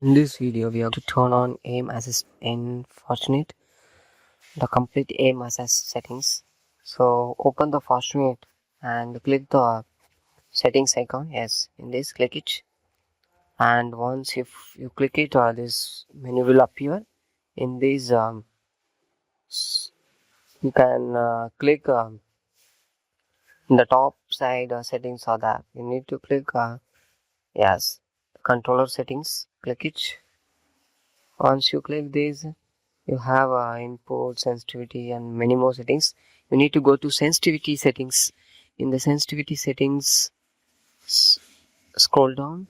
In this video, we are going to turn on aim assist in Fortnite, the complete aim assist settings. So open the Fortnite and click the settings icon. Yes, in this click it, and once if you click it, this menu will appear. In this, you can click in the top side settings are there. You need to click yes, controller settings. Click it. Once you click this, you have input sensitivity and many more settings. You need to go to sensitivity settings. In the sensitivity settings, scroll down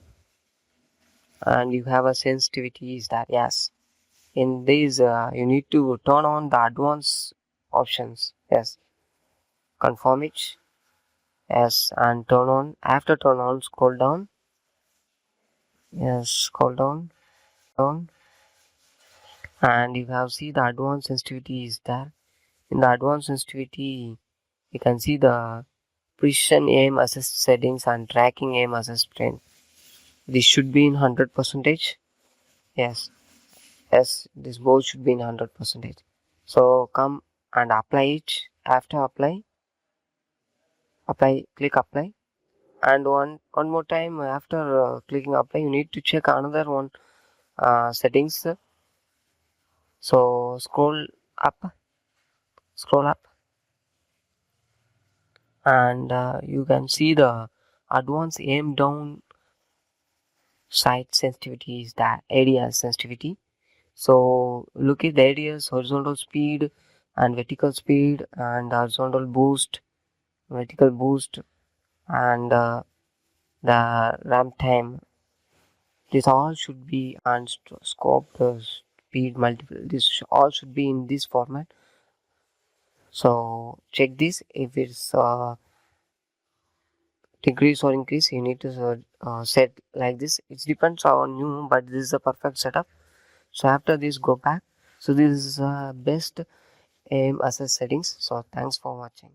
and you have a sensitivity is that. Yes, in this you need to turn on the advanced options. Yes, confirm it. Yes, and turn on. After turn on, scroll down. Yes, scroll down, and you have see the advanced sensitivity is there. In the advanced sensitivity, you can see the precision aim assist settings and tracking aim assist plane. This should be in 100%. Yes, yes, this both should be in 100%. So come and apply it. After apply, click apply, and one more time after clicking apply, you need to check another one settings. So scroll up, and you can see the advanced aim down side sensitivity is that area sensitivity. So look at the areas horizontal speed and vertical speed and horizontal boost, vertical boost, and the ramp time. This all should be and scope the speed multiple. This all should be in this format. So check this if it's decrease or increase. You need to set like this. It depends on you, but this is a perfect setup. So after this, go back. So this is best aim assess settings. So thanks for watching.